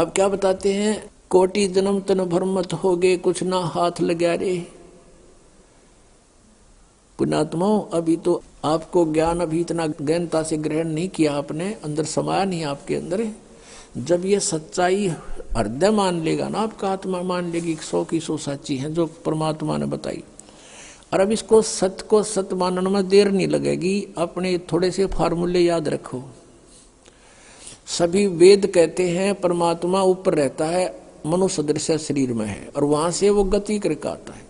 अब क्या बताते हैं, कोटि जन्म तन भर मत होगे कुछ ना हाथ लग्या रे। पुण्यात्माओं, अभी तो आपको ज्ञान अभी इतना गहनता से ग्रहण नहीं किया आपने, अंदर समाया नहीं आपके अंदर। जब ये सच्चाई हृदय मान लेगा ना, आपका आत्मा मान लेगी 100 की 100 सच्ची है जो परमात्मा ने बताई। और अब इसको सत्य को सत्य मानने में देर नहीं लगेगी। अपने थोड़े से फार्मूले याद रखो। सभी वेद कहते हैं परमात्मा ऊपर रहता है, मनुष्य सदृश शरीर में है, और वहां से वो गति करके आता है।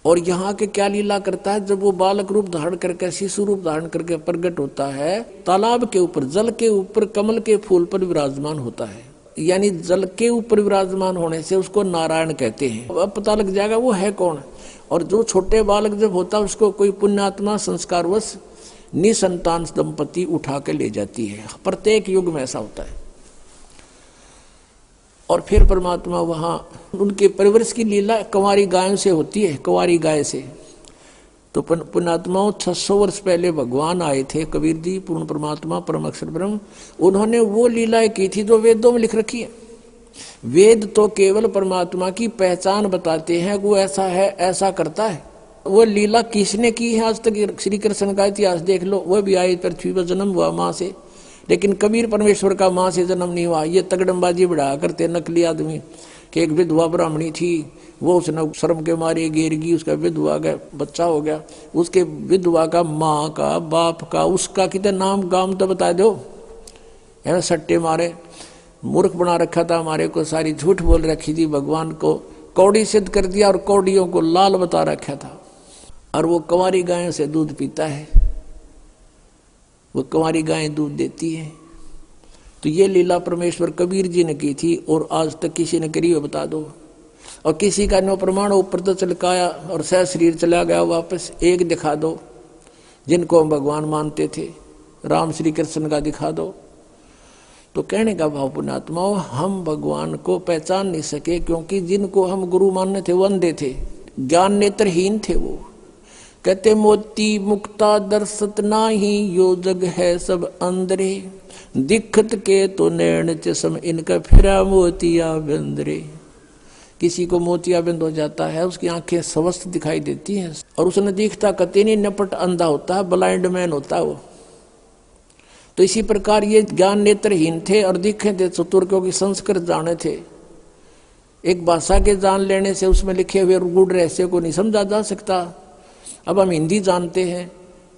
और यहाँ के क्या लीला करता है, जब वो बालक रूप धारण करके, शिशु रूप धारण करके प्रकट होता है, तालाब के ऊपर, जल के ऊपर, कमल के फूल पर विराजमान होता है। यानी जल के ऊपर विराजमान होने से उसको नारायण कहते हैं। अब पता लग जाएगा वो है कौन। और जो छोटे बालक जब होता है उसको कोई पुण्यात्मा संस्कारवश निसंतान दंपति उठा के ले जाती है। प्रत्येक युग में ऐसा होता है। और फिर परमात्मा वहां उनके परिवर्ष की लीला कंवारी गायों से होती है, कंवारी गाय से। तो पुण्यात्माओं 600 वर्ष पहले भगवान आए थे, कबीर जी पूर्ण परमात्मा परम अक्षर ब्रह्म। उन्होंने वो लीलाएं की थी जो वेदों में लिख रखी है। वेद तो केवल परमात्मा की पहचान बताते हैं, वो ऐसा है, ऐसा करता है। वो लीला किसने की है आज तक? श्री कृष्ण का इतिहास देख लो, वो भी आए पृथ्वी पर, जन्म हुआ माँ से, लेकिन कबीर परमेश्वर का माँ से जन्म नहीं हुआ। ये तगड़मबाजी बढ़ा करते नकली आदमी कि एक विधवा ब्राह्मणी थी, वो उसने शर्म के मारे गिरगी, उसका विधवा का बच्चा हो गया। उसके विधवा का, माँ का, बाप का, उसका कितने नाम गाम तो बता दो, है ना। सट्टे मारे मूर्ख बना रखा था हमारे को, सारी झूठ बोल रखी थी, भगवान को कौड़ी सिद्ध कर दिया और कौड़ियों को लाल बता रखा था। और वो कंवारी गायों से दूध पीता है, वो कंवारी गायें दूध देती है। तो ये लीला परमेश्वर कबीर जी ने की थी, और आज तक किसी ने करी हो बता दो। और किसी का नो प्रमाण ऊपर तो चलकाया और सह शरीर चला गया वापस, एक दिखा दो जिनको हम भगवान मानते थे, राम श्री कृष्ण का दिखा दो। तो कहने का भाव पुण्यात्माओं, हम भगवान को पहचान नहीं सके क्योंकि जिनको हम गुरु मानने थे वो अंधे थे, ज्ञान नेत्रहीन थे। वो कहते मोती मुक्ता दर्शत नाही, यो जग है सब अंदरे, दिखत के तो नैन चश्म इनका फिरा मोतिया बिंदरे। किसी को मोतिया बिंद हो जाता है, उसकी आंखें स्वस्थ दिखाई देती हैं, और उसने दिखता कते नहीं, नपट अंधा होता है, ब्लाइंड मैन होता है वो। तो इसी प्रकार ये ज्ञान नेत्रहीन थे और दिखे थे चतुर, क्योंकि संस्कृत जाने थे। एक भाषा के जान लेने से उसमें लिखे हुए गूढ़ रहस्य को नहीं समझा जा सकता। अब हम हिंदी जानते हैं,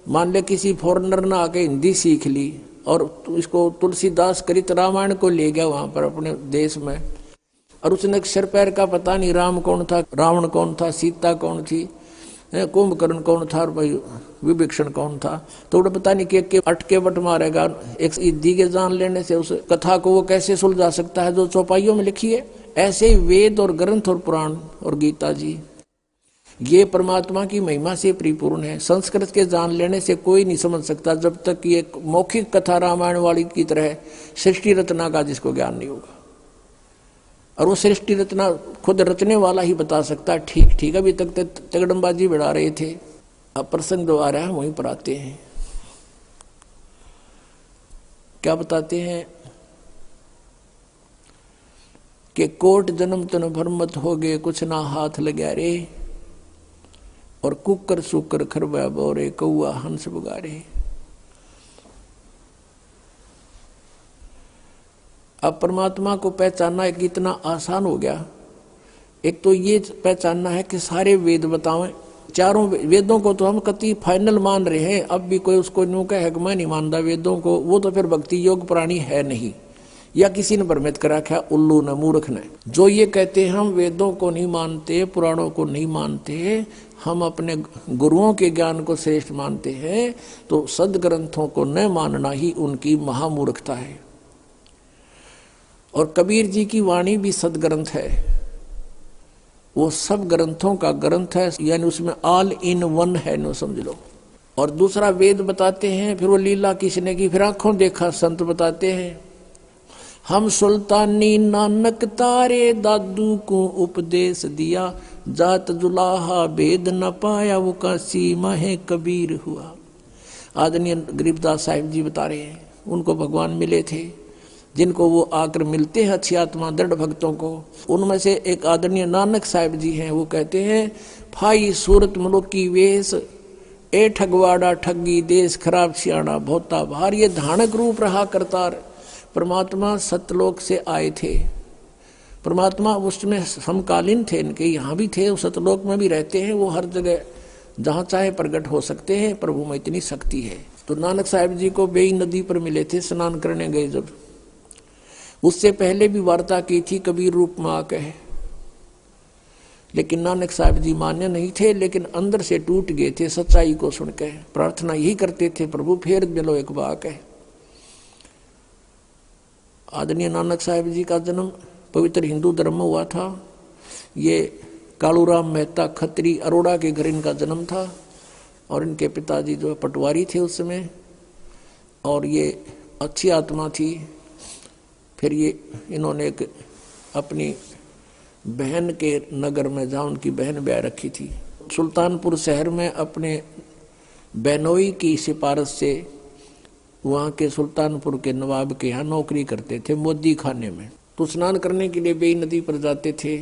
मान ले किसी फॉरेनर ने आके हिंदी सीख ली और इसको तुलसीदास कृत रामायण को ले गया वहां पर अपने देश में, और उसने अक्षर पैर का पता नहीं, राम कौन था, रावण कौन था, सीता कौन थी, कुंभकर्ण कौन था, विभीषण कौन था, तो उन्हें पता नहीं कि अटके बट मारेगा। एक हिंदी के जान लेने से उस कथा को वो कैसे सुलझा सकता है जो चौपाइयों में लिखी है। ऐसे ही वेद और ग्रंथ और पुराण और गीता जी ये परमात्मा की महिमा से परिपूर्ण है। संस्कृत के जान लेने से कोई नहीं समझ सकता जब तक ये मौखिक कथा रामायण वाली की तरह सृष्टि रचना का जिसको ज्ञान नहीं होगा। और वो सृष्टि रचना खुद रचने वाला ही बता सकता है। ठीक ठीक, अभी तक तगड़मबाजी बढ़ा रहे थे, अब प्रसंग जो आ रहा है वहीं पर आते हैं। क्या बताते हैं कि कोट जन्म तन भर मत होगे कुछ ना हाथ लग्या रे, और कुकर सुकर खरबा बोरे कौआ हंस बुगारे। अब परमात्मा को पहचानना एक इतना आसान हो गया। एक तो ये पहचानना है कि सारे वेद बतावें, चारों वेदों को तो हम कति फाइनल मान रहे हैं। अब भी कोई उसको न्यू कहे कि मैं नहीं मानता वेदों को, वो तो फिर भक्ति योग प्राणी है नहीं, या किसी ने भ्रमित करा क्या, उल्लू ने, मूर्ख ने। जो ये कहते हैं हम वेदों को नहीं मानते, पुराणों को नहीं मानते, हम अपने गुरुओं के ज्ञान को श्रेष्ठ मानते हैं, तो सदग्रंथों को न मानना ही उनकी महामूर्खता है। और कबीर जी की वाणी भी सदग्रंथ है, वो सब ग्रंथों का ग्रंथ है, यानी उसमें ऑल इन वन है, नो समझ लो। और दूसरा वेद बताते हैं, फिर वो लीला किसने की, फिर आंखों देखा संत बताते हैं। हम सुल्तानी नानक तारे दादू को उपदेश दिया, जात जुलाहा भेद न पाया वो काशी माहे कबीर हुआ। आदरणीय गरीबदास साहिब जी बता रहे हैं, उनको भगवान मिले थे, जिनको वो आकर मिलते हैं अच्छी आत्मा दृढ़ भक्तों को। उनमें से एक आदरणीय नानक साहिब जी हैं, वो कहते हैं, फाई सूरत मुल्क की वेश, ए ठगवाड़ा ठगी देश खराब सियाणा भोता भार। ये धानक रूप रहा करतार। परमात्मा सतलोक से आए थे, परमात्मा उसमें समकालीन थे, इनके यहाँ भी थे, सतलोक में भी रहते हैं, वो हर जगह जहाँ चाहे प्रकट हो सकते हैं, प्रभु में इतनी शक्ति है। तो नानक साहिब जी को बेई नदी पर मिले थे, स्नान करने गए जब, उससे पहले भी वार्ता की थी कबीर रूप में आकर, लेकिन नानक साहिब जी मान्य नहीं थे, लेकिन अंदर से टूट गए थे सच्चाई को सुनकर। प्रार्थना यही करते थे, प्रभु फिर मिलो एक बार है। आदरणीय नानक साहिब जी का जन्म पवित्र हिंदू धर्म में हुआ था। ये कालूराम मेहता खत्री अरोड़ा के घर इनका जन्म था, और इनके पिताजी जो है पटवारी थे उस समय, और ये अच्छी आत्मा थी। फिर ये इन्होंने एक अपनी बहन के नगर में, जहाँ उनकी बहन ब्याह रखी थी, सुल्तानपुर शहर में अपने बहनोई की सिफारिश से वहाँ के सुल्तानपुर के नवाब के यहाँ नौकरी करते थे मोदी खाने में। तो स्नान करने के लिए बेई नदी पर जाते थे।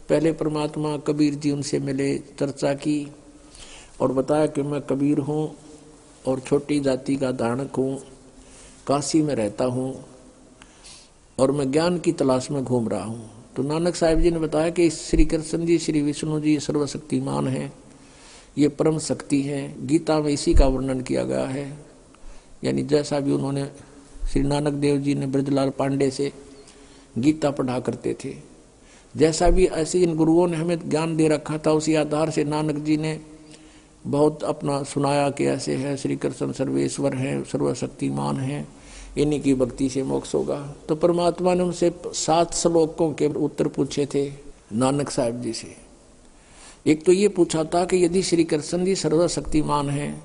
पहले परमात्मा कबीर जी उनसे मिले, चर्चा की और बताया कि मैं कबीर हूँ और छोटी जाति का धारणक हूँ, काशी में रहता हूँ और मैं ज्ञान की तलाश में घूम रहा हूँ। तो नानक साहिब जी ने बताया कि श्री कृष्ण जी, श्री विष्णु जी सर्वशक्तिमान हैं, ये परम शक्ति है। गीता में इसी का वर्णन किया गया है। यानी जैसा भी उन्होंने, श्री नानक देव जी ने ब्रजलाल पांडे से गीता पढ़ा करते थे, जैसा भी ऐसे इन गुरुओं ने हमें ज्ञान दे रखा था, उसी आधार से नानक जी ने बहुत अपना सुनाया कि ऐसे है, श्री कृष्ण सर्वेश्वर हैं, सर्वशक्तिमान हैं, इन्हीं की भक्ति से मोक्ष होगा। तो परमात्मा ने उनसे 7 श्लोकों के उत्तर पूछे थे नानक साहिब जी से। एक तो ये पूछा था कि यदि श्री कृष्ण जी सर्वशक्तिमान हैं,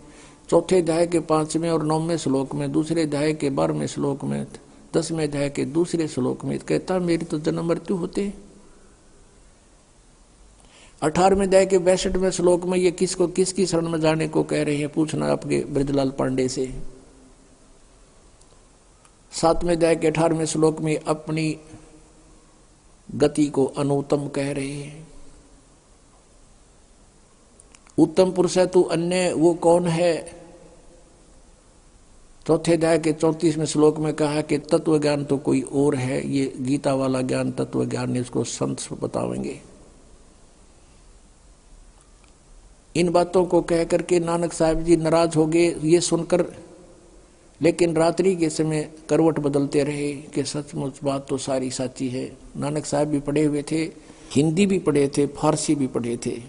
चौथे अध्याय के 5वें और 9वें श्लोक में, दूसरे अध्याय के 12वें श्लोक में, 10वें अध्याय के दूसरे श्लोक में कहता मेरी तो जन्म मृत्यु होते। 18वें अध्याय के 62वें श्लोक में ये किसको किसकी शरण में जाने को कह रहे हैं, पूछना आपके ब्रजलाल पांडे से। 7वें अध्याय के 18वें श्लोक में अपनी गति को अनुत्तम कह रहे हैं। उत्तम पुरुष है तू, अन्य वो कौन है। चौथे अध्याय के 34वें श्लोक में कहा कि तत्व ज्ञान तो कोई और है। ये गीता वाला ज्ञान, तत्व ज्ञान ने इसको संत बतावेंगे। इन बातों को कह करके नानक साहिब जी नाराज हो गए ये सुनकर, लेकिन रात्रि के समय करवट बदलते रहे कि सचमुच बात तो सारी सच्ची है। नानक साहिब भी पढ़े हुए थे, हिंदी भी पढ़े थे, फारसी भी पढ़े थे।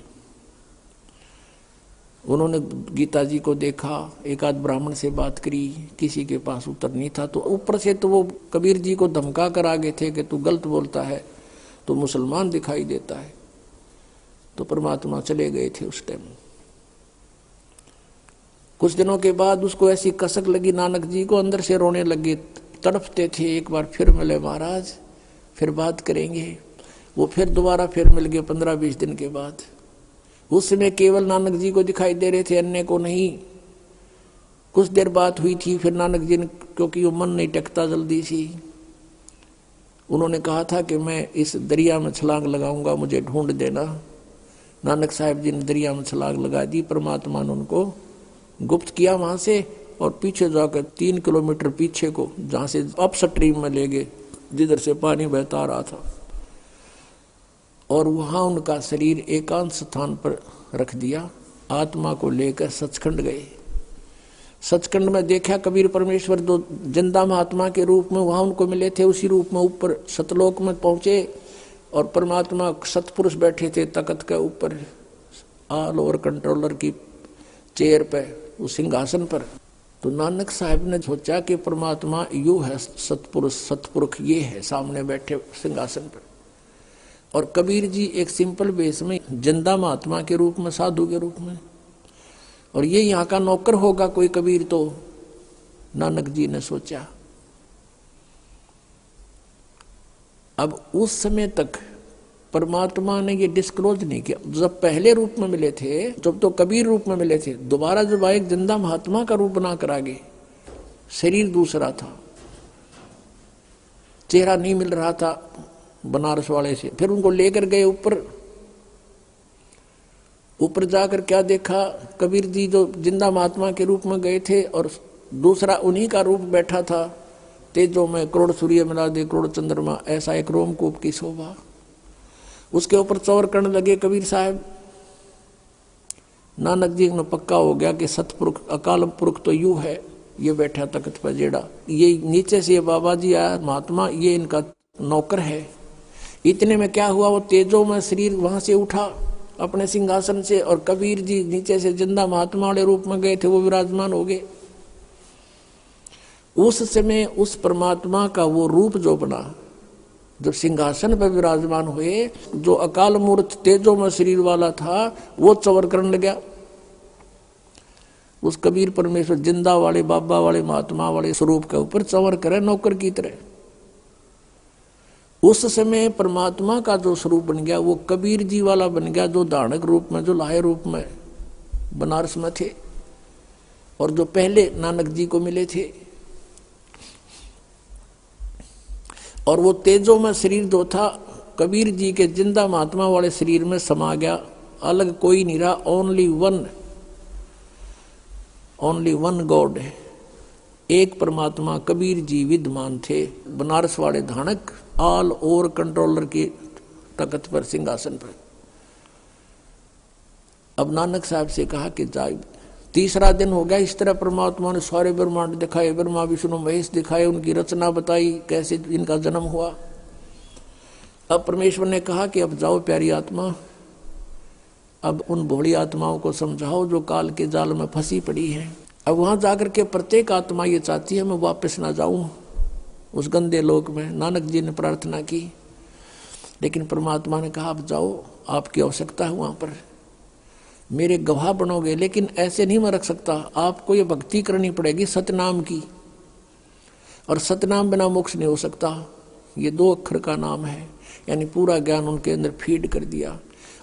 उन्होंने गीता जी को देखा, एक आध ब्राह्मण से बात करी, किसी के पास उत्तर नहीं था। तो ऊपर से तो वो कबीर जी को धमका कर आगे थे कि तू गलत बोलता है, तो मुसलमान दिखाई देता है। तो परमात्मा चले गए थे उस टाइम। कुछ दिनों के बाद उसको ऐसी कसक लगी नानक जी को, अंदर से रोने लगे, तड़पते थे। एक बार फिर मिले महाराज, फिर बात करेंगे। वो फिर दोबारा फिर मिल गए 15-20 दिन के बाद। उस समय केवल नानक जी को दिखाई दे रहे थे, अन्य को नहीं। कुछ देर बात हुई थी, फिर नानक जी ने, क्योंकि वो मन नहीं टेकता जल्दी सी, उन्होंने कहा था कि मैं इस दरिया में छलांग लगाऊंगा, मुझे ढूंढ देना। नानक साहिब जी ने दरिया में छलांग लगा दी। परमात्मा ने उनको गुप्त किया वहां से, और पीछे जाकर 3 किलोमीटर पीछे को, जहां से अप स्ट्रीम में ले गए, जिधर से पानी बहता रहा था, और वहां उनका शरीर एकांत स्थान पर रख दिया। आत्मा को लेकर सचखंड गए। सचखंड में देखा कबीर परमेश्वर दो जिंदा महात्मा के रूप में वहां उनको मिले थे। उसी रूप में ऊपर सतलोक में पहुंचे, और परमात्मा सतपुरुष बैठे थे तख्त के ऊपर, ऑल ओवर कंट्रोलर की चेयर पे, उस सिंहासन पर। तो नानक साहब ने सोचा कि परमात्मा यू है सतपुरुष, सतपुरुष ये है सामने बैठे सिंहासन पर। और कबीर जी एक सिंपल वेश में, जिंदा महात्मा के रूप में, साधु के रूप में, और ये यहाँ का नौकर होगा कोई कबीर। तो नानक जी ने सोचा। अब उस समय तक परमात्मा ने ये डिस्क्लोज नहीं किया। जब पहले रूप में मिले थे, जब तो कबीर रूप में मिले थे, दोबारा जब आए जिंदा महात्मा का रूप बना कर आगे, शरीर दूसरा था। चेहरा नहीं मिल रहा था बनारस वाले से। फिर उनको लेकर गए ऊपर जाकर क्या देखा, कबीर जी जो जिंदा महात्मा के रूप में गए थे और दूसरा उन्हीं का रूप बैठा था, तेजों में करोड़ सूर्य मिला दे करोड़ चंद्रमा, ऐसा एक रोमकूप की शोभा। उसके ऊपर चौर करने लगे कबीर साहब। नानक जी में पक्का हो गया कि सतपुरुष अकाल पुरुष तो यू है, ये बैठा तख्त पर जेड़ा, ये नीचे से ये बाबा जी आया महात्मा, ये इनका नौकर है। इतने में क्या हुआ, वो तेजों में शरीर वहां से उठा अपने सिंहासन से, और कबीर जी नीचे से जिंदा महात्मा वाले रूप में गए थे, वो विराजमान हो गए। उस समय उस परमात्मा का वो रूप जो बना, जब सिंहासन पर विराजमान हुए, जो अकाल मूर्त तेजों में शरीर वाला था वो चवर करने लगा। उस कबीर परमेश्वर जिंदा वाले बाबा वाले महात्मा वाले स्वरूप के ऊपर चवर करे नौकर की तरह। उस समय परमात्मा का जो स्वरूप बन गया वो कबीर जी वाला बन गया, जो धारणक रूप में, जो लाहे रूप में बनारस में थे और जो पहले नानक जी को मिले थे। और वो तेजों में शरीर जो था कबीर जी के जिंदा महात्मा वाले शरीर में समा गया, अलग कोई नहीं रहा, ओनली वन गॉड है, एक परमात्मा कबीर जी विद्यमान थे, बनारस वाले धानक ऑल ओवर कंट्रोलर के तख्त पर सिंहासन पर। अब नानक साहब से कहा कि जाए, तीसरा दिन हो गया, इस तरह परमात्मा ने सारे ब्रह्मांड दिखाए, ब्रह्मा विष्णु महेश दिखाए, उनकी रचना बताई, कैसे इनका जन्म हुआ। अब परमेश्वर ने कहा कि अब जाओ प्यारी आत्मा, अब उन भोली आत्माओं को समझाओ जो काल के जाल में फंसी पड़ी है। अब वहां जाकर के प्रत्येक आत्मा ये चाहती है मैं वापस ना जाऊं उस गंदे लोक में। नानक जी ने प्रार्थना की, लेकिन परमात्मा ने कहा अब जाओ, आपकी आवश्यकता है वहां पर, मेरे गवाह बनोगे, लेकिन ऐसे नहीं मैं रख सकता, आपको ये भक्ति करनी पड़ेगी सतनाम की, और सतनाम बिना मोक्ष नहीं हो सकता। ये 2 अक्षर का नाम है, यानी पूरा ज्ञान उनके अंदर फीड कर दिया।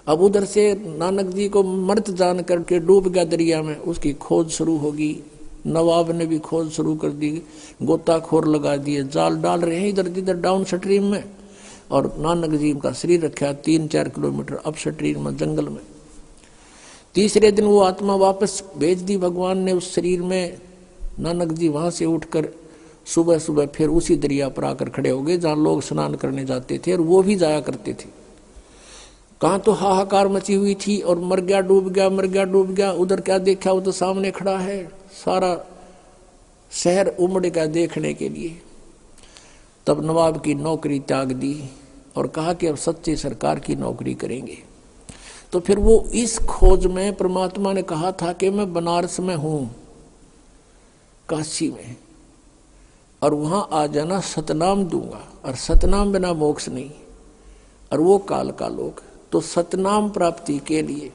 अब उधर से नानक जी को मर्त जान करके डूब गया दरिया में, उसकी खोज शुरू होगी। नवाब ने भी खोज शुरू कर दी, गोताखोर लगा दिए, जाल डाल रहे हैं इधर इधर डाउन स्ट्रीम में, और नानक जी का शरीर रखा 3-4 किलोमीटर अप स्ट्रीम में जंगल में। तीसरे दिन वो आत्मा वापस भेज दी भगवान ने उस शरीर में। नानक जी वहां से उठकर सुबह सुबह फिर उसी दरिया पर आकर खड़े हो गए जहां लोग स्नान करने जाते थे, और वो भी जाया करते थे। कहाँ तो हाहाकार मची हुई थी, और मर गया डूब गया, मर गया डूब गया। उधर क्या देखा, वो तो सामने खड़ा है, सारा शहर उमड़ गया देखने के लिए। तब नवाब की नौकरी त्याग दी और कहा कि अब सच्चे सरकार की नौकरी करेंगे। तो फिर वो इस खोज में परमात्मा ने कहा था कि मैं बनारस में हूं, काशी में, और वहां आ जाना, सतनाम दूंगा, और सतनाम बिना मोक्ष नहीं, और वो काल का लोक। तो सतनाम प्राप्ति के लिए,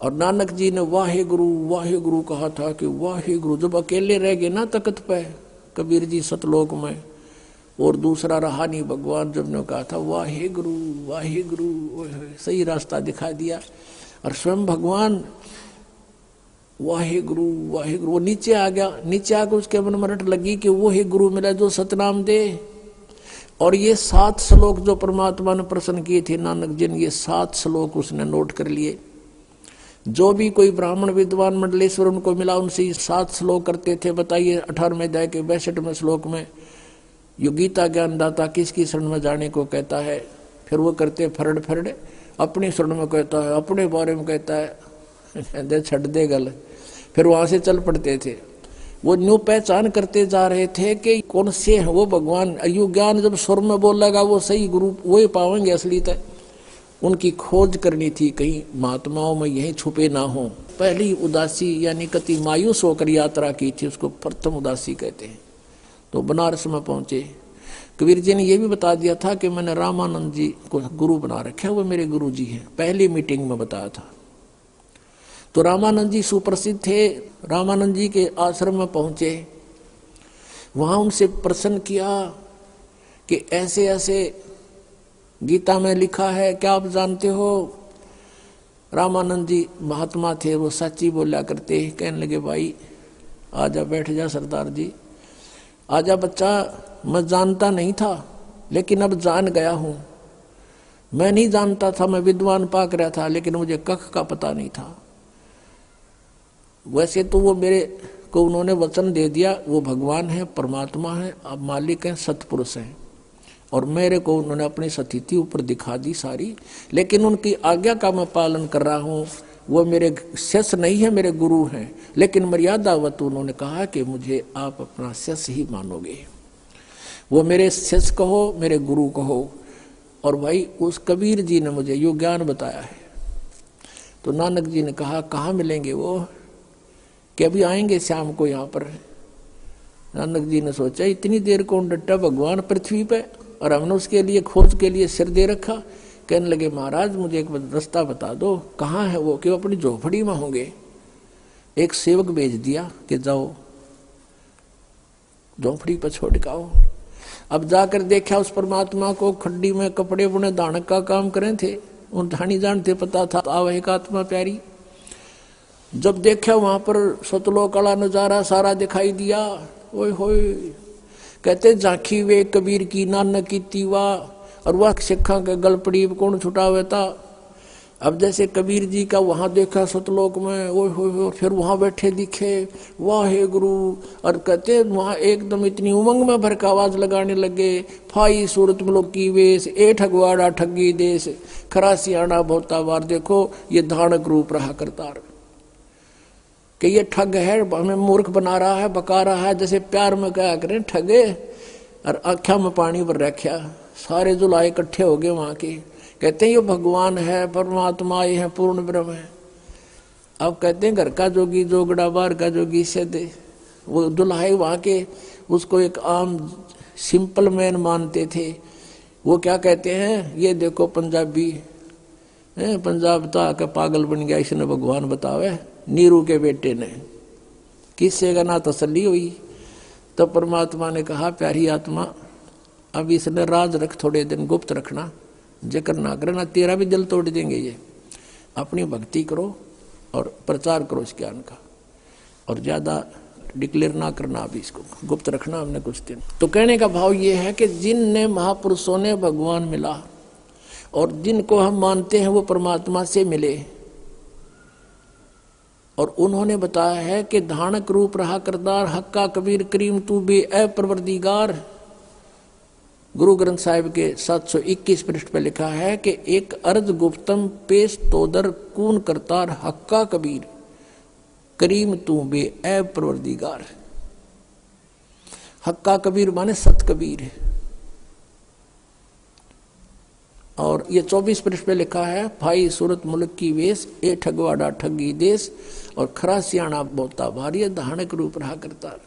और नानक जी ने वाहे गुरु कहा था कि वाहे गुरु। जब अकेले रह गए ना तख्त पे कबीर जी सतलोक में, और दूसरा रहा नहीं भगवान, जब ने कहा था वाहे गुरु, सही रास्ता दिखा दिया। और स्वयं भगवान वाहे गुरु, वो नीचे आ गया। नीचे आकर उसके मन में रट लगी कि वो ही गुरु मिला जो सतनाम दे। और ये 7 श्लोक जो परमात्मा ने प्रसन्न किए थे नानक जी ने, ये 7 श्लोक उसने नोट कर लिए। जो भी कोई ब्राह्मण विद्वान मंडलेश्वर उनको मिला, उनसे ये 7 श्लोक करते थे। बताइए 18वें अध्याय के 62वें श्लोक में यो गीता ज्ञानदाता किसकी शरण में जाने को कहता है। फिर वो करते फरड़ अपनी शरण में कहता है, अपने बारे में कहता है, छड़ दे गल। फिर वहां से चल पड़ते थे। वो न्यू पहचान करते जा रहे थे कि कौन से है वो भगवान। अयु ज्ञान जब स्वर में बोलेगा वो सही गुरु वही पावेंगे असली तक। उनकी खोज करनी थी, कहीं महात्माओं में यही छुपे ना हो। पहली उदासी यानी कति मायूस होकर यात्रा की थी, उसको प्रथम उदासी कहते हैं। तो बनारस में पहुंचे। कबीर जी ने यह भी बता दिया था कि मैंने रामानंद जी को गुरु बना रखा है, वो मेरे गुरु जी हैं, पहली मीटिंग में बताया था। तो रामानंद जी सुप्रसिद्ध थे। रामानंद जी के आश्रम में पहुंचे, वहां उनसे प्रश्न किया कि ऐसे ऐसे गीता में लिखा है, क्या आप जानते हो? रामानंद जी महात्मा थे, वो सच्ची बोला करते। कहने लगे भाई आजा, बैठ जा सरदार जी, आजा बच्चा, मैं जानता नहीं था, लेकिन अब जान गया हूं। मैं नहीं जानता था, मैं विद्वान पाक रहा था, लेकिन मुझे कख का पता नहीं था। वैसे तो वो मेरे को उन्होंने वचन दे दिया, वो भगवान है, परमात्मा है, अब मालिक हैं, सतपुरुष हैं, और मेरे को उन्होंने अपनी स्थिति ऊपर दिखा दी सारी, लेकिन उनकी आज्ञा का मैं पालन कर रहा हूँ। वो मेरे शिष्य नहीं है, मेरे गुरु हैं, लेकिन मर्यादावत उन्होंने कहा कि मुझे आप अपना शिष्य ही मानोगे। वो मेरे शिष्य कहो, मेरे गुरु कहो। और भाई उस कबीर जी ने मुझे यो ज्ञान बताया है। तो नानक जी ने कहा कहाँ मिलेंगे वो, कि अभी आएंगे शाम को यहाँ पर। नानक जी ने सोचा इतनी देर कौन डटा भगवान पृथ्वी पे, और हमने उसके लिए खोज के लिए सिर दे रखा। कहने लगे महाराज मुझे एक रास्ता बता दो, कहाँ है वो, कि वो अपनी झोपड़ी में होंगे। एक सेवक भेज दिया कि जाओ झोपड़ी पर छोड़ के आओ। अब जाकर देखा उस परमात्मा को, खड्डी में कपड़े बुने दानक का काम करे थे, उन ठानी जानते पता था आव एक आत्मा प्यारी। जब देखा वहां पर सतलोक वाला नजारा सारा दिखाई दिया, ओए होए, कहते झांकी वे कबीर की नानक की तीवा, और वह सिखा के गलपड़ी कौन छुटावे था। अब जैसे कबीर जी का वहां देखा सतलोक में, ओए होए, फिर वहां बैठे दिखे, वाह हे गुरु, और कहते वहां एकदम इतनी उमंग में भर का आवाज लगाने लगे, फाई सूरत मुल्क की वेश, ए ठगवाड़ा ठगी देश, खरासियाना बहुता बार। देखो ये धानक रूप रहा करतार, कि ये ठग है, हमें मूर्ख बना रहा है, बका रहा है। जैसे प्यार में क्या करें ठगे, और आख्या में पानी भर रखा। सारे जुलाए इकट्ठे हो गए वहां के, कहते हैं ये भगवान है, परमात्मा ये है, पूर्ण ब्रह्म है। अब कहते हैं घर का जोगी जोगड़ा, बाहर का जोगी सदे। वो दुल्हाई वहां के उसको एक आम सिंपल मैन मानते थे। वो क्या कहते हैं, ये देखो पंजाबी, पंजाब तो आके पागल बन गया, इसने भगवान बतावे नीरू के बेटे ने, किससे का ना तसल्ली हुई। तो परमात्मा ने कहा प्यारी आत्मा, अब इसने राज रख, थोड़े दिन गुप्त रखना, जिक्र ना करना, तेरा भी दिल तोड़ देंगे ये। अपनी भक्ति करो और प्रचार करो इस ज्ञान का, और ज्यादा डिक्लेयर ना करना, अभी इसको गुप्त रखना हमने कुछ दिन। तो कहने का भाव ये है कि जिनने महापुरुषों ने भगवान मिला, और जिनको हम मानते हैं वो परमात्मा से मिले, और उन्होंने बताया है कि धानक रूप रहा करदार, हक्का कबीर करीम तू बे ए परवरदिगार। गुरु ग्रंथ साहिब के 721 पृष्ठ पर लिखा है कि एक अर्ज गुप्तम पेश तोदर कून करतार, हक्का कबीर करीम तू बे ए परवरदिगार। हक्का कबीर माने सत कबीर। और ये 24 पृष्ठ पे लिखा है, भाई सूरत मुल्क की वेश, ए ठगवाड़ा ठगी देश, और खरा सियाणा बोता भारी, धानक रूप रहा करता।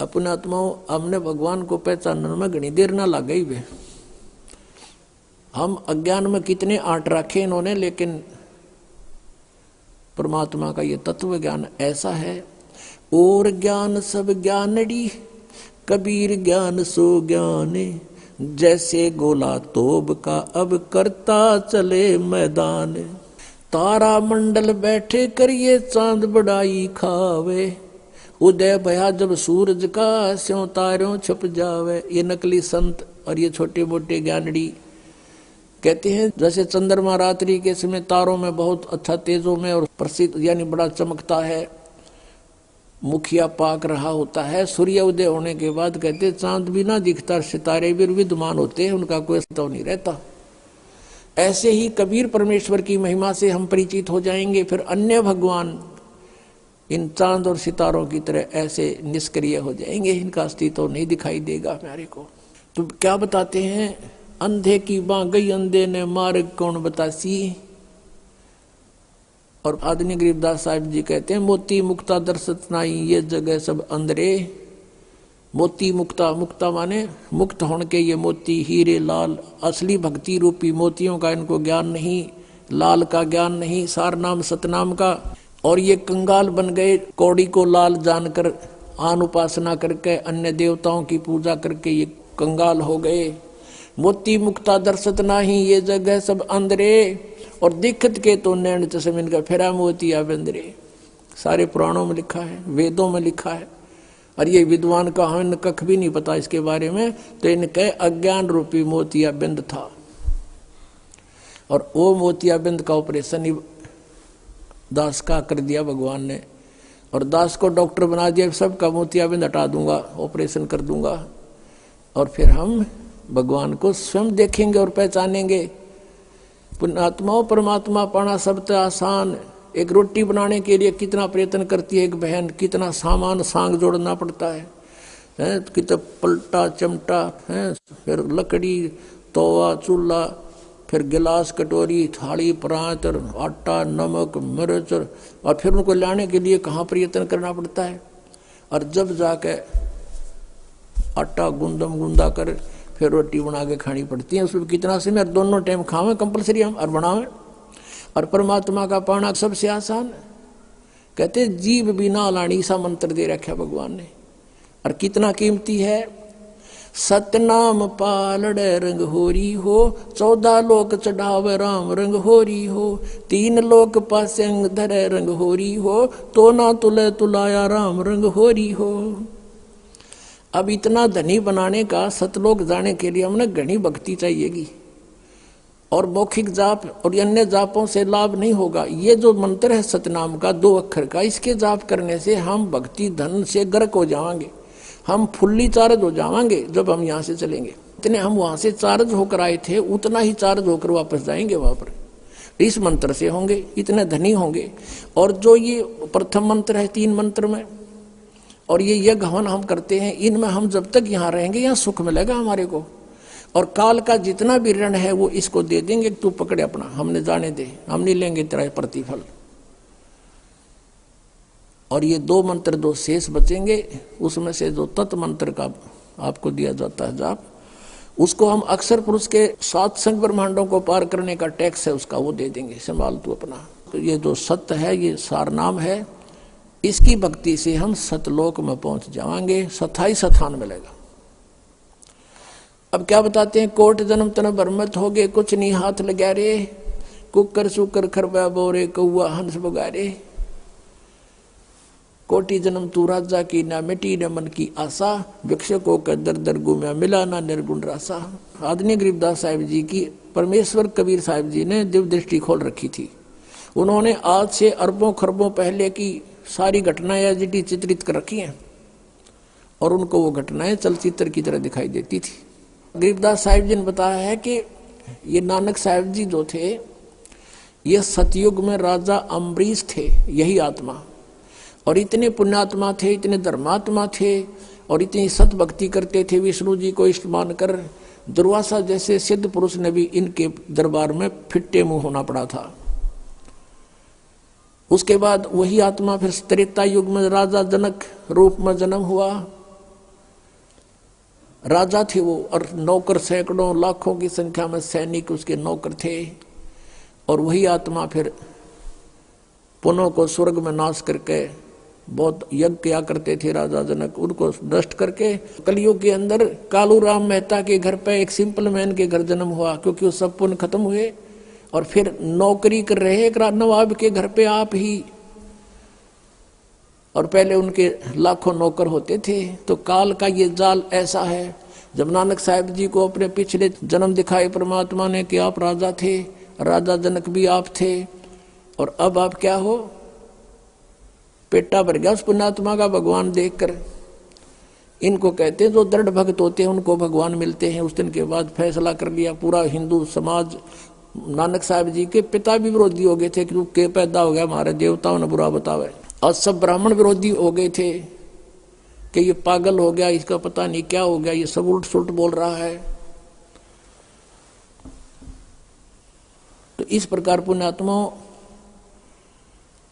अपने आत्माओं, हमने भगवान को पहचानने में घनी देर ना लग गई वे। हम अज्ञान में कितने आट रखे इन्होंने, लेकिन परमात्मा का ये तत्व ज्ञान ऐसा है। और ज्ञान सब ज्ञानड़ी, कबीर ज्ञान सो ज्ञाने, जैसे गोला तोब का अब करता चले मैदान। तारा मंडल बैठे करिए चांद बड़ाई खावे, उदय भया जब सूरज का स्यों तारों छुप जावे। ये नकली संत और ये छोटे मोटे ज्ञानड़ी कहते हैं जैसे चंद्रमा रात्रि के समय तारों में बहुत अच्छा तेजों में और प्रसिद्ध यानी बड़ा चमकता है, मुखिया पाक रहा होता है, सूर्य उदय होने के बाद कहते चांद भी ना दिखता, सितारे भी विद्यमान होते हैं, उनका कोई अस्तित्व नहीं रहता। ऐसे ही कबीर परमेश्वर की महिमा से हम परिचित हो जाएंगे, फिर अन्य भगवान इन चांद और सितारों की तरह ऐसे निष्क्रिय हो जाएंगे, इनका अस्तित्व नहीं दिखाई देगा हमारे को। तो क्या बताते हैं, अंधे की बां गई अंधे ने मार्ग कौन बतासी। और आदरणीय गरीबदास साहिब जी कहते हैं, मोती मुक्ता दर्शत नाई ये जगह सब अंधरे। मोती मुक्ता, मुक्ता माने मुक्त होने के ये मोती, हीरे लाल, असली भक्ति रूपी मोतियों का इनको ज्ञान नहीं, लाल का ज्ञान नहीं, सार नाम सतनाम का। और ये कंगाल बन गए, कौड़ी को लाल जानकर आन उपासना करके अन्य देवताओं की पूजा करके ये कंगाल हो गए। मोती मुक्ता दर्शत नाही ये जगह सब अंधरे, और दिक्कत के तो नैन चश्मिन का फेरा मोतिया बंदरे। सारे पुराणों में लिखा है, वेदों में लिखा है, और ये विद्वान का हमें कख भी नहीं पता इसके बारे में, तो इनके अज्ञान रूपी मोतियाबिंद था। और वो मोतियाबिंद का ऑपरेशन ही दास का कर दिया भगवान ने, और दास को डॉक्टर बना दिया, सबका मोतियाबिंद हटा दूंगा, ऑपरेशन कर दूंगा, और फिर हम भगवान को स्वयं देखेंगे और पहचानेंगे। पुण्यात्माओं, परमात्मा पाना सबसे आसान। एक रोटी बनाने के लिए कितना प्रयत्न करती है एक बहन, कितना सामान सांग जोड़ना पड़ता है, कितना पलटा चमटा है, फिर लकड़ी, तवा, चूल्हा, फिर गिलास, कटोरी, थाली, परात, आटा, नमक, मिर्च, और फिर उनको लाने के लिए कहाँ प्रयत्न करना पड़ता है। और जब जाके आटा गुंदा कर फिर रोटी बना के खानी पड़ती है, उसमें कितना समय, दोनों टाइम खावें कंपलसरी हम और बनावें। और परमात्मा का पाना सबसे आसान है। कहते जीव बिना लाणी सा मंत्र दे रखा भगवान ने, और कितना कीमती है। सतनाम पालड़े रंग होरी हो, 14 लोक चढ़ावे राम रंग होरी हो, 3 लोक पासे अंग धरे रंग होरी हो, तो ना तुले तुलाया राम रंग होरी हो। अब इतना धनी बनाने का, सतलोक जाने के लिए हमने घनी भक्ति चाहिएगी, और मौखिक जाप और अन्य जापों से लाभ नहीं होगा। ये जो मंत्र है सतनाम का 2 अक्षर का, इसके जाप करने से हम भक्ति धन से गर्क हो जाएंगे, हम फुल्ली चार्ज हो जाएंगे। जब हम यहाँ से चलेंगे, इतने हम वहां से चार्ज होकर आए थे, उतना ही चार्ज होकर वापस जाएंगे वहां पर। इस मंत्र से होंगे, इतने धनी होंगे। और जो ये प्रथम मंत्र है 3 मंत्र में, और ये यज्ञ हवन हम करते हैं, इनमें हम जब तक यहाँ रहेंगे यहाँ सुख मिलेगा हमारे को। और काल का जितना भी ऋण है वो इसको दे देंगे, तू पकड़े अपना, हमने जाने दे, हम नहीं लेंगे तेरा प्रतिफल। और ये 2 मंत्र 2 शेष बचेंगे, उसमें से जो तत् मंत्र का आपको दिया जाता है जाप, उसको हम अक्षर पुरुष के 7 संग ब्रह्मांडों को पार करने का टैक्स है उसका, वो दे देंगे, संभाल तू अपना। तो ये जो सत्य है, ये सार नाम है, इसकी भक्ति से हम सतलोक में पहुंच जाएंगे, स्थाई स्थान मिलेगा। अब क्या बताते हैं, कोट जन्म तन भरमत हो गए, कुछ नहीं हाथ लगा रे, कुकर सुकर खरबा बोरे, कौआ हंस बगारे, कोटि जन्म तू राजा की, ना मिटी न मन की आशा, भिक्षकों का दर दर गुम्या मिला ना निर्गुण रासा। आदरणीय गरीबदास साहिब जी की परमेश्वर कबीर साहिब जी ने दिव्य दृष्टि खोल रखी थी। उन्होंने आज से अरबों खरबों पहले की सारी घटनाएं एजिटी चित्रित कर रखी हैं, और उनको वो घटनाएं चलचित्र की तरह दिखाई देती थी। गरीबदास साहिब जी ने बताया है कि ये नानक साहिब जी जो थे, ये सतयुग में राजा अम्बरीश थे, यही आत्मा, और इतने पुण्यात्मा थे, इतने धर्मात्मा थे, और इतनी सत भक्ति करते थे, विष्णु जी को इष्ट मानकर। दुर्वासा जैसे सिद्ध पुरुष ने भी इनके दरबार में फिट्टे मुंह होना पड़ा था। उसके बाद वही आत्मा फिर त्रेता युग में राजा जनक रूप में जन्म हुआ। राजा थे वो, और नौकर सैकड़ों लाखों की संख्या में सैनिक उसके नौकर थे। और वही आत्मा फिर पुनः को स्वर्ग में नाश करके बहुत यज्ञ किया करते थे राजा जनक, उनको नष्ट करके कलयुग के अंदर कालू राम मेहता के घर पे एक सिंपल मैन के घर जन्म हुआ, क्योंकि वो सब पुण्य खत्म हुए। और फिर नौकरी कर रहे एक नवाब के घर पे आप ही, और पहले उनके लाखों नौकर होते थे। तो काल का ये जाल ऐसा है। जब नानक साहिब जी को अपने पिछले जन्म दिखाए परमात्मा ने कि आप राजा थे, राजा जनक भी आप थे, और अब आप क्या हो, पेटा भर गया उस पुण्यात्मा का भगवान देखकर। इनको कहते हैं जो दृढ़ भक्त होते हैं उनको भगवान मिलते हैं। उस दिन के बाद फैसला कर लिया पूरा हिंदू समाज। नानक साहिब जी के पिता भी विरोधी हो गए थे कि के पैदा हो गया हमारे देवताओं ने बुरा बतावे, और सब ब्राह्मण विरोधी हो गए थे कि ये पागल हो गया, इसका पता नहीं क्या हो गया, ये सब उल्ट सुल्ट बोल रहा है। तो इस प्रकार पुण्यात्माओं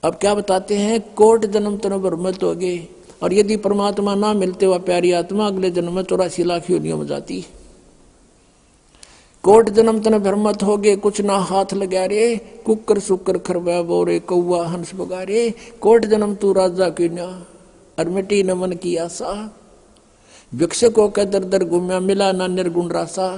अब क्या बताते हैं, कोट जन्म तन भ्रमत हो गए, और यदि परमात्मा ना मिलते हुआ प्यारी आत्मा अगले जन्म में 84 लाख योनियों में जाती। कोट जन्म तन भ्रमत हो गए, कुछ ना हाथ लगा रे, कुकर सुकर खरबा बोरे, कौआ हंस बगारे, कोट जन्म तू राजा की ना, और मिटी न मन की आशा, भिक्षकों का दर दर गुम्या मिला ना निर्गुण रासा।